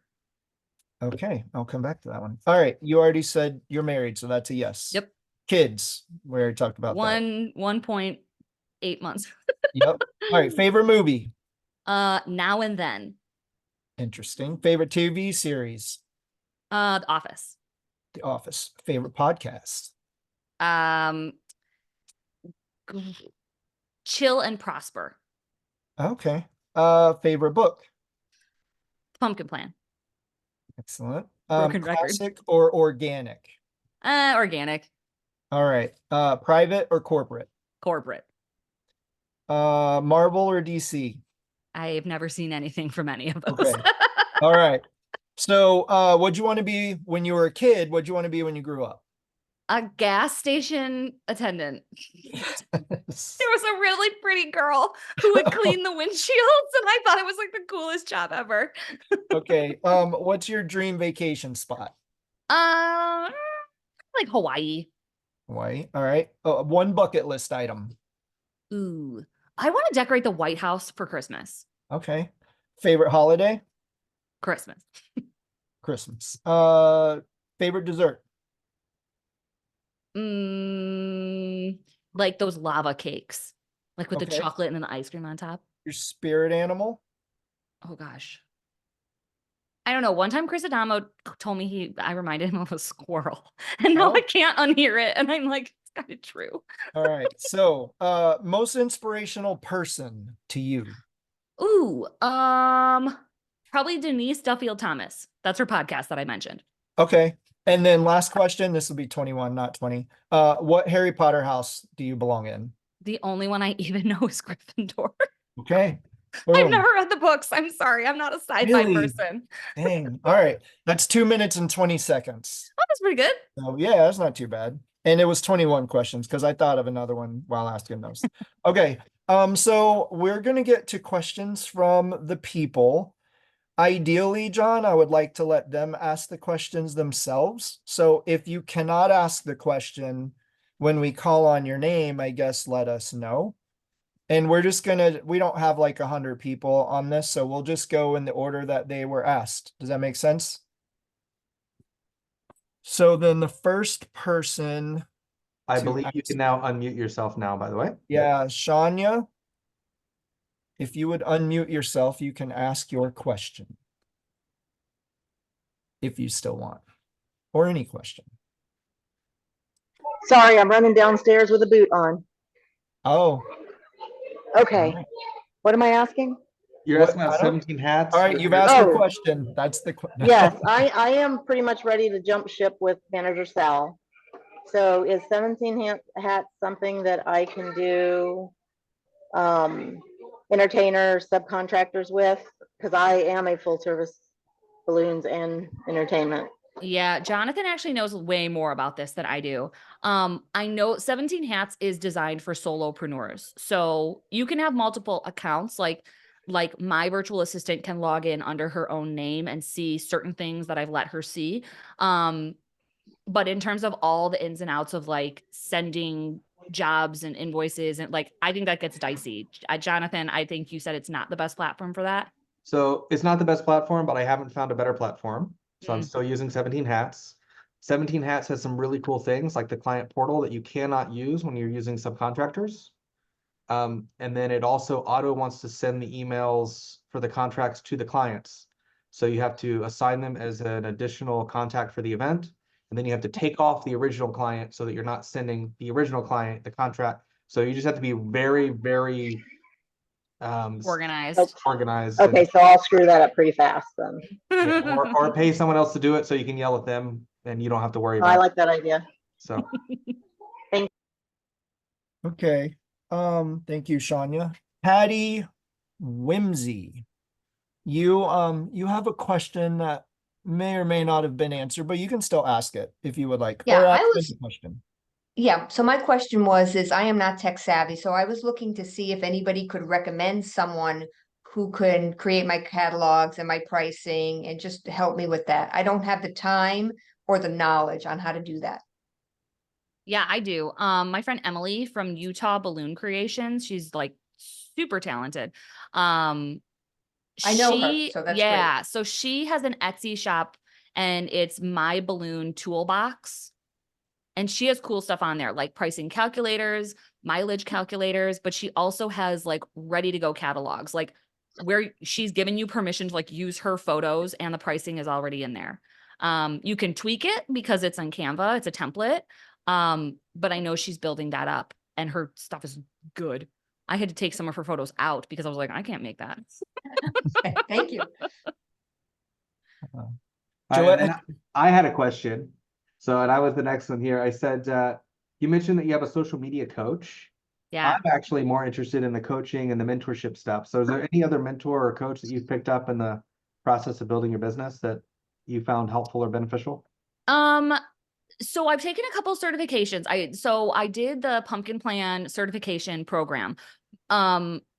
Okay. I'll come back to that one. All right. You already said you're married, so that's a yes. Yep. Kids. We already talked about that. 1.8 months. Yep. All right. Favorite movie. Now and then. Interesting. Favorite TV series. The Office. The Office. Favorite podcast. Um, Chill and Prosper. Okay. Favorite book. Pumpkin Plan. Excellent. Broken record. Classic or organic? Organic. All right. Private or corporate? Corporate. Marvel or DC? I've never seen anything from any of those. Okay. All right. So, what'd you want to be when you were a kid? What'd you want to be when you grew up? A gas station attendant. There was a really pretty girl who would clean the windshields, and I thought it was like the coolest job ever. Okay. What's your dream vacation spot? Um, like Hawaii. Hawaii. All right. One bucket list item. Ooh, I want to decorate the White House for Christmas. Okay. Favorite holiday? Christmas. Christmas. Favorite dessert? Mm, like those lava cakes, like with the Okay. chocolate and then the ice cream on top. Your spirit animal? Oh gosh. I don't know. One time Chris Adamo told me I reminded him of a squirrel. And now I Oh, can't unhear it. And I'm like, it's kind of true. all right. So, most inspirational person to you? Ooh, probably Denise Duffield Thomas. That's her podcast that I mentioned. Okay. And then last question, this will be 21, not 20. What Harry Potter house do you belong in? The only one I even know is Gryffindor. Okay. I've Boom. never read the books. I'm sorry. I'm not a sci-fi Really? person. Dang. All right. That's 2 minutes and 20 seconds. Oh, that's pretty good. So yeah, that's not too bad. And it was 21 questions because I thought of another one while asking those. Okay. So we're gonna get to questions from the people. Ideally, John, I would like to let them ask the questions themselves. So if you cannot ask the question, when we call on your name, I guess let us know. And we're just we don't have like 100 people on this, so we'll just go in the order that they were asked. Does that make sense? So then the first person I to believe you ask, can now unmute yourself now, by the way. yeah, Shania, if you would unmute yourself, you can ask your question. If you still want, or any question. Sorry, I'm running downstairs with a boot on. Oh, Okay. right. What am I asking? You're What- asking about I don't- 17 hats. all right, with you've your- asked your Oh. question. That's the Yes, I am pretty much ready to jump ship with Manager Sal. So is 17 hats something that I can do entertainers, subcontractors with? Because I am a full service balloons and entertainment. Yeah, Jonathan actually knows way more about this than I do. I know 17 Hats is designed for solopreneurs. So you can have multiple accounts, like my virtual assistant can log in under her own name and see certain things that I've let her see. But in terms of all the ins and outs of like sending jobs and invoices and like I think that gets dicey. Jonathan, I think you said it's not the best platform for that. So it's not the best platform, but I haven't found a better platform. So I'm Mm. still using 17 Hats. 17 Hats has some really cool things like the client portal that you cannot use when you're using subcontractors. And then it also auto wants to send the emails for the contracts to the clients. So you have to assign them as an additional contact for the event. And then you have to take off the original client so that you're not sending the original client the contract. So you just have to be very, very Organized. organized. Okay, so I'll screw that up pretty fast then. Yeah, or pay someone else to do it so you can yell at them and you don't have to worry I about it. like that idea. So Okay. Thank you, Shania. Patty Whimsy. You have a question that may or may not have been answered, but you can still ask it if you would like. Yeah, Or I ask was- any question. Yeah, so my question is I am not tech savvy, so I was looking to see if anybody could recommend someone who can create my catalogs and my pricing and just help me with that. I don't have the time or the knowledge on how to do that. Yeah, I do. My friend Emily from Utah Balloon Creations, she's like super talented. I know her, She, so that's great. yeah, so she has an Etsy shop and it's My Balloon Toolbox. And she has cool stuff on there, like pricing calculators, mileage calculators, but she also has like ready to go catalogs, like where she's given you permission to like use her photos and the pricing is already in there. You can tweak it because it's on Canva, it's a template. But I know she's building that up and her stuff is good. I had to take some of her photos out because I was like, I can't make that. Thank you. Joette- I had a question. So, and I was the next one here. I said, you mentioned that you have a social media coach. Yeah. I'm actually more interested in the coaching and the mentorship stuff. So is there any other mentor or coach that you've picked up in the process of building your business that you found helpful or beneficial? So I've taken a couple certifications. I did the Pumpkin Plan certification program,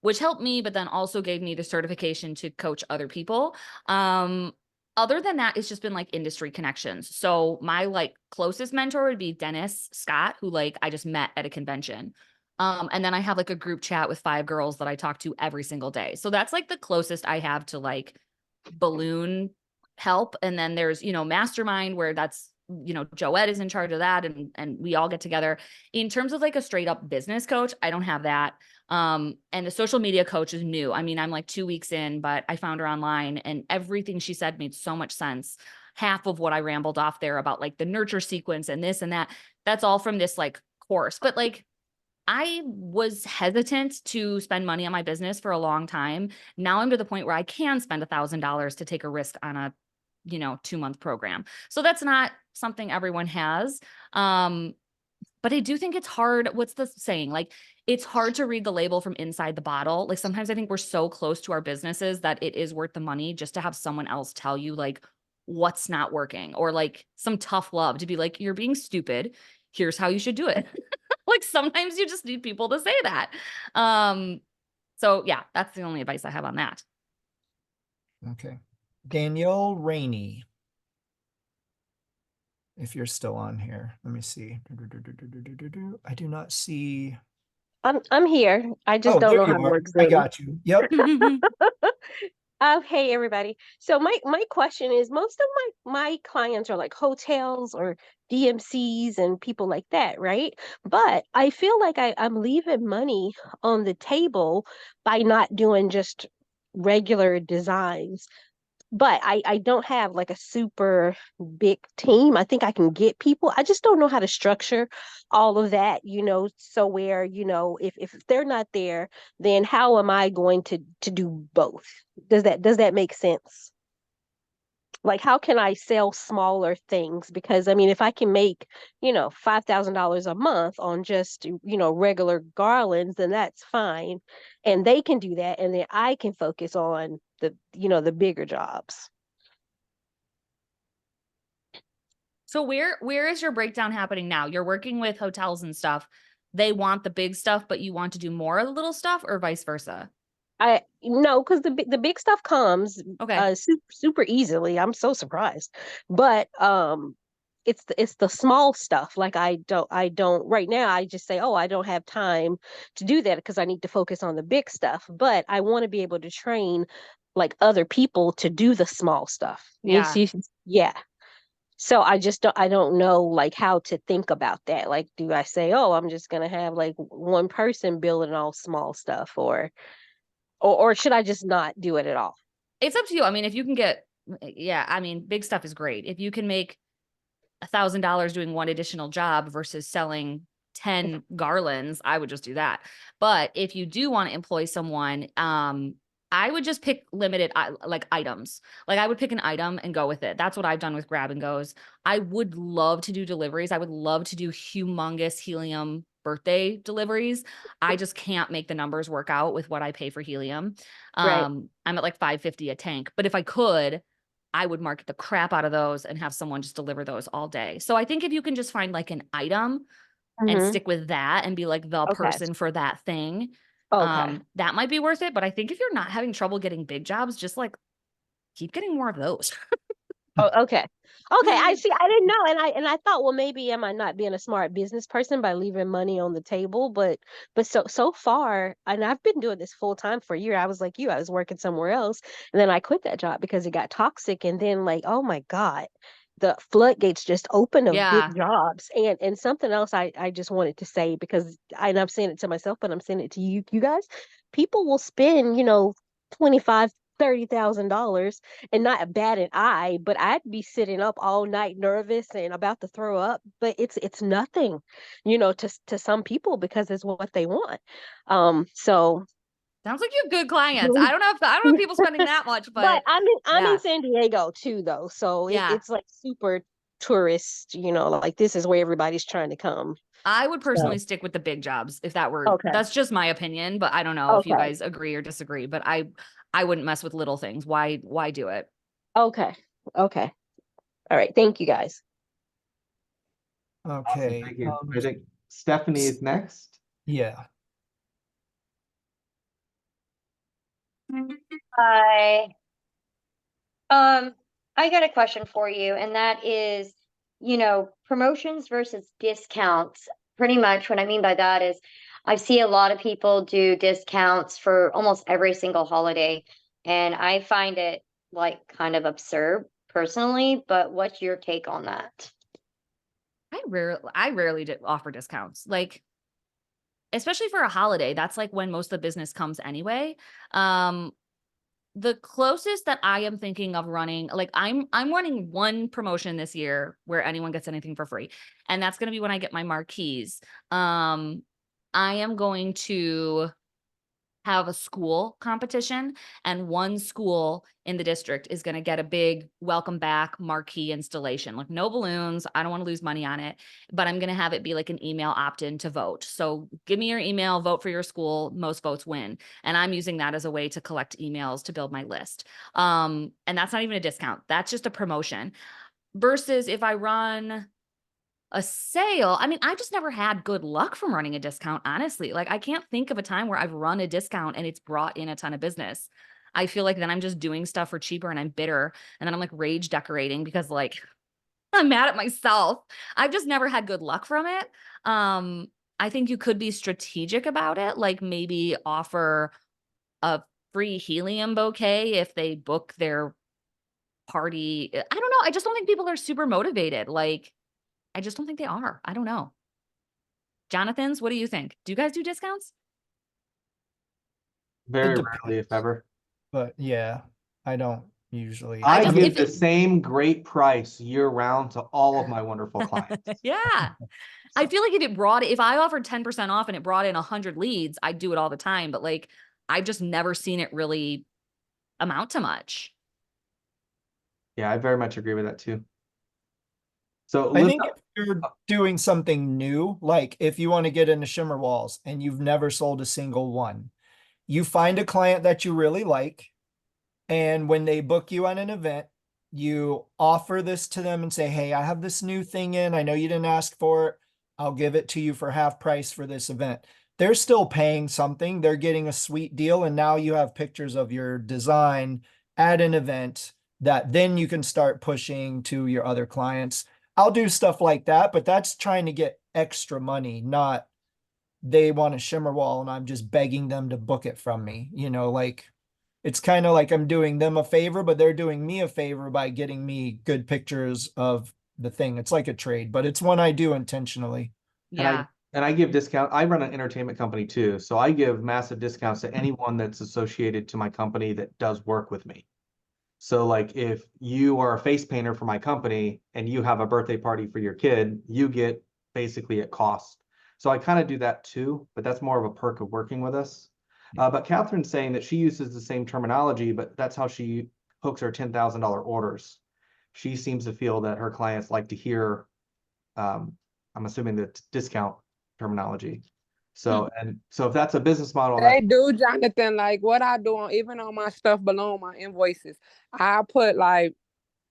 which helped me, but then also gave me the certification to coach other people. Other than that, it's just been like industry connections. So my like closest mentor would be Dennis Scott, who like I just met at a convention. And then I have like a group chat with 5 girls that I talk to every single day. So that's like the closest I have to like balloon help. And then there's, Mastermind where that's, Joette is in charge of that and we all get together. In terms of like a straight up business coach, I don't have that. And the social media coach is new. I mean, I'm like 2 weeks in, but I found her online and everything she said made so much sense. Half of what I rambled off there about like the nurture sequence and this and that, that's all from this like course. But like I was hesitant to spend money on my business for a long time. Now I'm to the point where I can spend $1,000 to take a risk on a 2-month program. So that's not something everyone has. But I do think it's hard. What's the saying? Like, it's hard to read the label from inside the bottle. Like, sometimes I think we're so close to our businesses that it is worth the money just to have someone else tell you, like, what's not working or like some tough love to be like, you're being stupid. Here's how you should do it. Like, sometimes you just need people to say that. So yeah, that's the only advice I have on that. Okay. Danielle Rainey. if you're still on here. Let me see. I do not see. I'm here. I just Oh, don't there know you how to are. work I Zoom. got you. Yep. Hey everybody. So my question is, most of my clients are like hotels or DMCs and people like that, right? But I feel like I'm leaving money on the table by not doing just regular designs. But I don't have like a super big team. I think I can get people. I just don't know how to structure all of that, so where, if they're not there, then how am I going to do both? Does that make sense? Like how can I sell smaller things? Because I mean, if I can make, $5,000 a month on just, regular garlands, then that's fine. And they can do that, and then I can focus on the bigger jobs. So where is your breakdown happening now? You're working with hotels and stuff. They want the big stuff, but you want to do more of the little stuff, or vice versa? I no, because the big stuff comes Okay. super easily. I'm so surprised. But it's the small stuff. Like I don't right now, I just say, "Oh, I don't have time to do that because I need to focus on the big stuff." But I want to be able to train like other people to do the small stuff. Yeah. Yeah. So I don't know like how to think about that. Like, do I say, "Oh, I'm just gonna have like one person building all small stuff," or should I just not do it at all? It's up to you. I mean, if you can get, yeah, I mean, big stuff is great. If you can make $1,000 doing one additional job versus selling 10 garlands, I would just do that. But if you do want to employ someone, I would just pick limited like items. Like I would pick an item and go with it. That's what I've done with grab and goes. I would love to do deliveries. I would love to do humongous helium birthday deliveries. I just can't make the numbers work out with what I pay for helium. Right. I'm at like $550 a tank, but if I could, I would market the crap out of those and have someone just deliver those all day. So I think if you can just find like an item and Mm-hmm. stick with that and be like the Okay. person for that thing, Okay. that might be worth it. But I think if you're not having trouble getting big jobs, just like keep getting more of those. Oh, okay. Okay. I see. I didn't know. And I thought, well, maybe am I not being a smart business person by leaving money on the table? But so far, and I've been doing this full time for a year. I was like you, I was working somewhere else, and then I quit that job because it got toxic. And then like, oh my God, the floodgates just opened of Yeah. big jobs. And something else I just wanted to say, because and I'm saying it to myself, but I'm saying it to you guys. People will spend, 25, $30,000 and not bat an eye, but I'd be sitting up all night nervous and about to throw up. But it's nothing, to some people because it's what they want. So Sounds like you have good clients. I don't know if people spending that much, but but I'm in yeah. San Diego too though. So Yeah. it's like super tourist, like this is where everybody's trying to come. I would personally So stick with the big jobs if that were, okay. that's just my opinion, but I don't know if you Okay. guys agree or disagree, but I wouldn't mess with little things. Why do it? Okay. Okay. All right. Thank you guys. Awesome, Okay. thank you. I think Stephanie is next. Yeah. Hi. I got a question for you, and that is, promotions versus discounts. Pretty much what I mean by that is I see a lot of people do discounts for almost every single holiday, and I find it like kind of absurd personally, but what's your take on that? I rarely offer discounts. Like, especially for a holiday, that's like when most of the business comes anyway. The closest that I am thinking of running, like I'm running one promotion this year where anyone gets anything for free. And that's going to be when I get my marquees. I am going to have a school competition, and one school in the district is going to get a big welcome back marquee installation. Like no balloons. I don't want to lose money on it, but I'm going to have it be like an email opt-in to vote. So give me your email, vote for your school, most votes win. And I'm using that as a way to collect emails to build my list. And that's not even a discount. That's just a promotion. Versus if I run a sale, I mean, I just never had good luck from running a discount, honestly. Like I can't think of a time where I've run a discount and it's brought in a ton of business. I feel like then I'm just doing stuff for cheaper and I'm bitter. And then I'm like rage decorating because like I'm mad at myself. I've just never had good luck from it. I think you could be strategic about it, like maybe offer a free helium bouquet if they book their party. I don't know. I just don't think people are super motivated. Like, I just don't think they are. I don't know. Jonathan's, what do you think? Do you guys do discounts? Very depends. rarely, if ever. But yeah, I don't usually. I just- give if the it- same great price year round to all of my wonderful clients. Yeah. I feel like if I offered 10% off and it brought in 100 leads, I'd do it all the time. But like, I've just never seen it really amount to much. Yeah, I very much agree with that too. So I lift think up, if you're doing something new, like if you want to get into shimmer walls and you've never sold a single one, you find a client that you really like. And when they book you on an event, you offer this to them and say, hey, I have this new thing in. I know you didn't ask for it. I'll give it to you for half price for this event. They're still paying something. They're getting a sweet deal. And now you have pictures of your design at an event that then you can start pushing to your other clients. I'll do stuff like that, but that's trying to get extra money, not they want a shimmer wall and I'm just begging them to book it from me. Like it's kind of like I'm doing them a favor, but they're doing me a favor by getting me good pictures of the thing. It's like a trade, but it's one I do intentionally. Yeah. and I give discount. I run an entertainment company too, so I give massive discounts to anyone that's associated to my company that does work with me. So like if you are a face painter for my company and you have a birthday party for your kid, you get basically at cost. So I kind of do that too, but that's more of a perk of working with us. But Catherine's saying that she uses the same terminology, but that's how she hooks her $10,000 orders. She seems to feel that her clients like to hear, I'm assuming the discount terminology. So, and so if that's a business model, that's They do, Jonathan. Like what I do on even on my stuff below my invoices, I put like,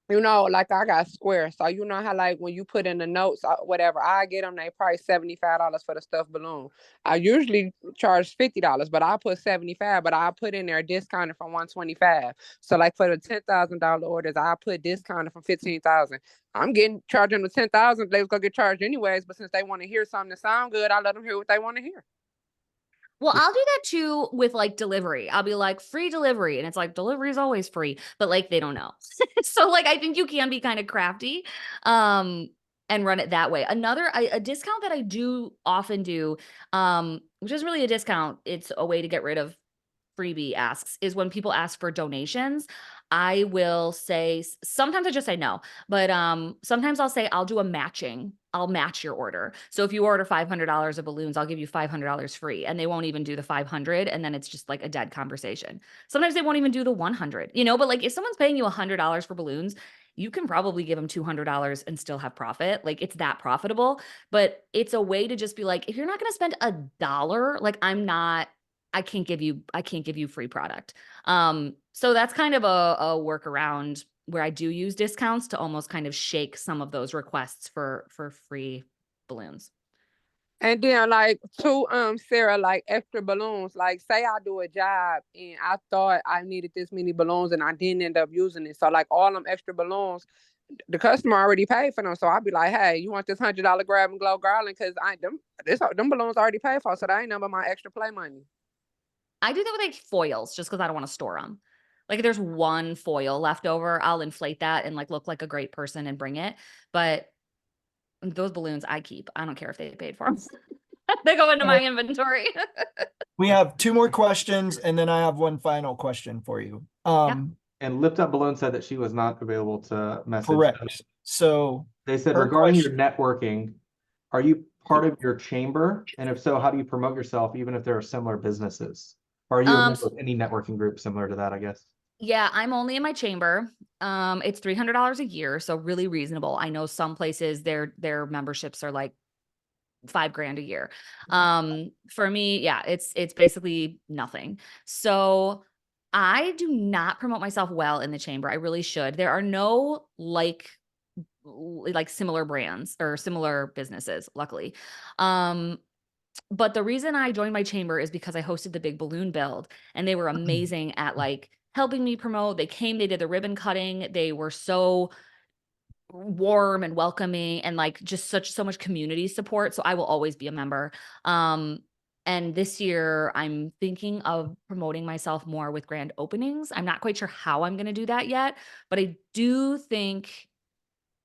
like I got square. So you know how like when you put in the notes, whatever, I get them. They price $75 for the stuffed balloon. I usually charge $50, but I put 75. But I put in there discounted from 125. So like for the $10,000 orders, I put discounted from 15,000. I'm charging them 10,000. They was gonna get charged anyways. But since they want to hear something that sound good, I let them hear what they want to hear. Well, I'll do that too with like delivery. I'll be like free delivery. And it's like delivery is always free, but like they don't know. So like I think you can be kind of crafty and run it that way. A discount that I do often do, which is really a discount, it's a way to get rid of freebie asks, is when people ask for donations. I will say sometimes I just say no, but sometimes I'll say I'll match your order. So if you order $500 of balloons, I'll give you $500 free, and they won't even do the 500, and then it's just like a dead conversation. Sometimes they won't even do the 100, but like if someone's paying you $100 for balloons, you can probably give them $200 and still have profit. Like it's that profitable, but it's a way to just be like, if you're not going to spend $1, like I can't give you free product. So that's kind of a workaround where I do use discounts to almost kind of shake some of those requests for free balloons. And then like to Sarah, like extra balloons, like say I do a job and I thought I needed this many balloons and I didn't end up using it. So like all them extra balloons, the customer already paid for them. So I'll be like, hey, you want this $100 grab and glow garland? Cause them balloons already paid for, so that ain't number my extra play money. I do that with like foils just because I don't want to store them. Like if there's one foil left over, I'll inflate that and like look like a great person and bring it. But those balloons I keep. I don't care if they paid for them. They go into my inventory. We have two more questions, and then I have one final question for you. and Lift Up Balloon said that she was not available to message. Correct. So They said her regarding your question- networking, are you part of your chamber? And if so, how do you promote yourself, even if there are similar businesses? Or are you a member of any networking group similar to that, I guess? Yeah, I'm only in my chamber. It's $300 a year, so really reasonable. I know some places their memberships are like $5,000 a year. For me, yeah, it's basically nothing. So I do not promote myself well in the chamber. I really should. There are no like similar brands or similar businesses, luckily. But the reason I joined my chamber is because I hosted the big balloon build, and they were amazing at like helping me promote. They did the ribbon cutting. They were so warm and welcoming and like just so much community support. So I will always be a member. And this year I'm thinking of promoting myself more with grand openings. I'm not quite sure how I'm going to do that yet, but I do think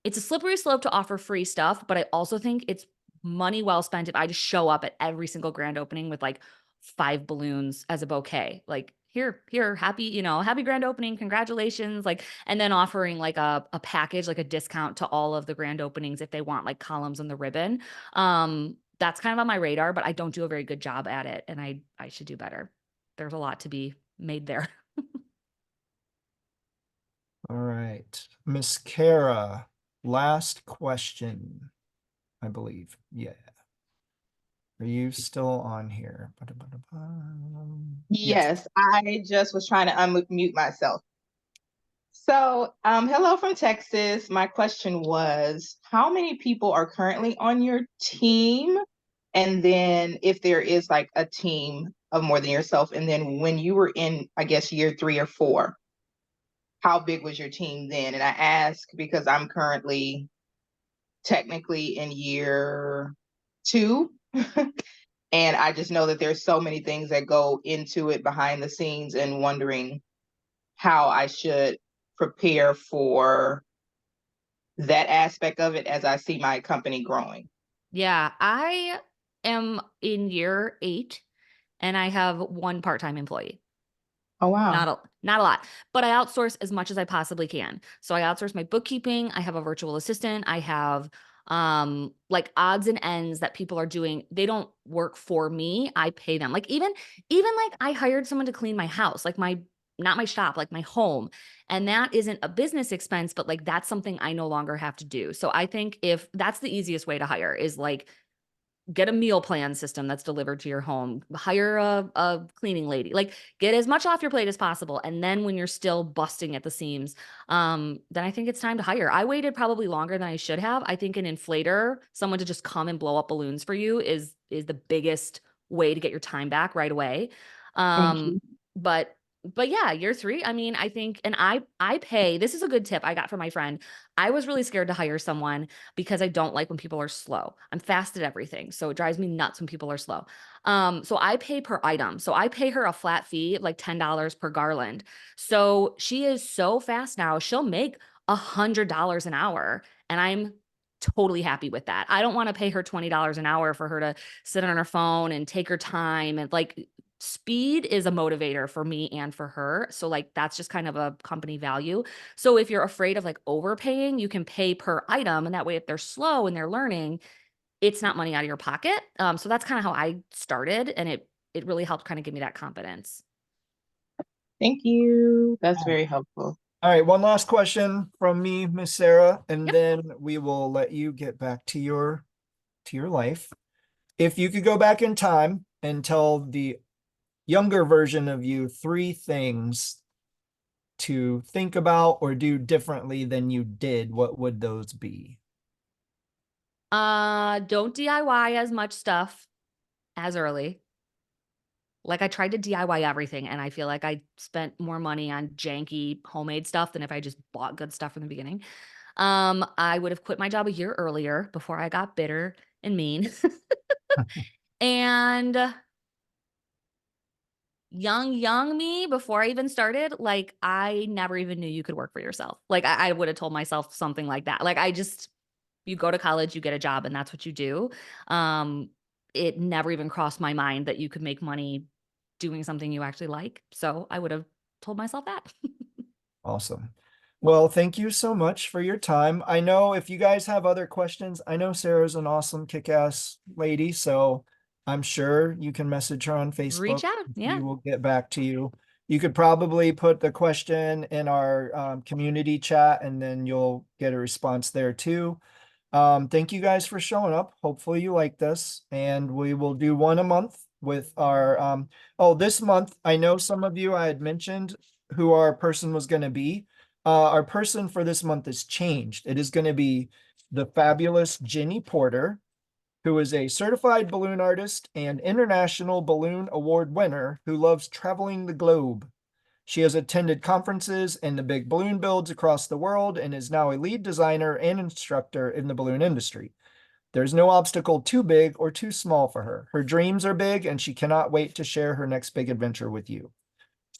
it's a slippery slope to offer free stuff, but I also think it's money well spent if I just show up at every single grand opening with like 5 balloons as a bouquet. Like, here, happy, happy grand opening, congratulations. Like, and then offering like a package, like a discount to all of the grand openings if they want like columns on the ribbon. That's kind of on my radar, but I don't do a very good job at it, and I should do better. There's a lot to be made there. All right, Miss Kara, last question, I believe. Yeah. Are you still on here? Yes, I just was trying to unmute myself. So, hello from Texas. My question was, how many people are currently on your team? And then if there is like a team of more than yourself, and then when you were in, I guess, year 3 or 4, how big was your team then? And I ask because I'm currently technically in year 2. And I just know that there's so many things that go into it behind the scenes, and wondering how I should prepare for that aspect of it as I see my company growing. Yeah, I am in year 8 and I have 1 part-time employee. Oh, wow. Not a lot, but I outsource as much as I possibly can. So I outsource my bookkeeping. I have a virtual assistant. I have like odds and ends that people are doing. They don't work for me. I pay them. Like even like I hired someone to clean my house, like not my shop, like my home. And that isn't a business expense, but like that's something I no longer have to do. So I think if that's the easiest way to hire is like get a meal plan system that's delivered to your home, hire a cleaning lady, like get as much off your plate as possible. And then when you're still busting at the seams, then I think it's time to hire. I waited probably longer than I should have. I think an inflator, someone to just come and blow up balloons for you is the biggest way to get your time back right away. Thank you. But yeah, year 3, I mean, I think, and I pay, this is a good tip I got from my friend. I was really scared to hire someone because I don't like when people are slow. I'm fast at everything. So it drives me nuts when people are slow. So I pay per item. So I pay her a flat fee of like $10 per garland. So she is so fast now. She'll make $100 an hour. And I'm totally happy with that. I don't want to pay her $20 an hour for her to sit on her phone and take her time. And like speed is a motivator for me and for her. So like that's just kind of a company value. So if you're afraid of like overpaying, you can pay per item. And that way, if they're slow and they're learning, it's not money out of your pocket. So that's kind of how I started. And it really helped kind of give me that confidence. Thank you. That's very helpful. All right, one last question from me, Miss Sarah, and Yep. then we will let you get back to your life. If you could go back in time and tell the younger version of you 3 things to think about or do differently than you did, what would those be? Don't DIY as much stuff as early. Like I tried to DIY everything and I feel like I spent more money on janky homemade stuff than if I just bought good stuff from the beginning. I would have quit my job a year earlier before I got bitter and mean. And young me, before I even started, like I never even knew you could work for yourself. Like I would have told myself something like that. Like you go to college, you get a job, and that's what you do. It never even crossed my mind that you could make money doing something you actually like. So I would have told myself that. Awesome. Well, thank you so much for your time. I know if you guys have other questions, I know Sarah's an awesome kick-ass lady, so I'm sure you can message her on Facebook. Reach out. Yeah. We will get back to you. You could probably put the question in our community chat and then you'll get a response there too. Thank you guys for showing up. Hopefully you like this, and we will do one a month with our this month I know some of you I had mentioned who our person was going to be. Our person for this month has changed. It is going to be the fabulous Jenny Porter, who is a certified balloon artist and international balloon award winner who loves traveling the globe. She has attended conferences and the big balloon builds across the world and is now a lead designer and instructor in the balloon industry. There's no obstacle too big or too small for her. Her dreams are big and she cannot wait to share her next big adventure with you.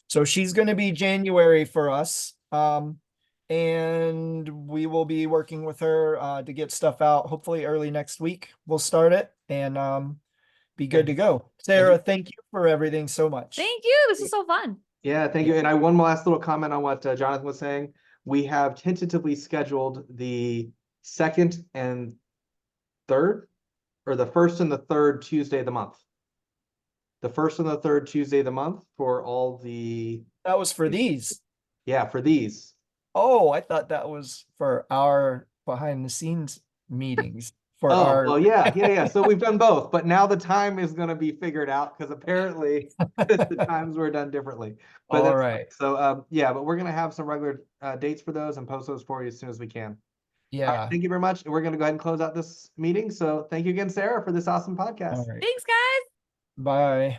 So she's going to be January for us. And we will be working with her to get stuff out. Hopefully early next week we'll start it and be good to go. Sarah, thank you for everything so much. Thank you. This is so fun. Yeah, thank you. And I one last little comment on what Jonathan was saying. We have tentatively scheduled the 2nd and 3rd, or the 1st and the 3rd Tuesday of the month. The 1st and the 3rd Tuesday of the month for all the. That was for these. Yeah, for these. Oh, I thought that was for our behind the scenes meetings. For Oh, our well, yeah. So we've done both, but now the time is going to be figured out because apparently the times were done differently. But all that's right. So yeah, but we're going to have some regular dates for those and post those for you as soon as we can. All right, Yeah. thank you very much. And we're going to go ahead and close out this meeting. So thank you again, Sarah, for this awesome podcast. All right. Thanks, guys. Bye.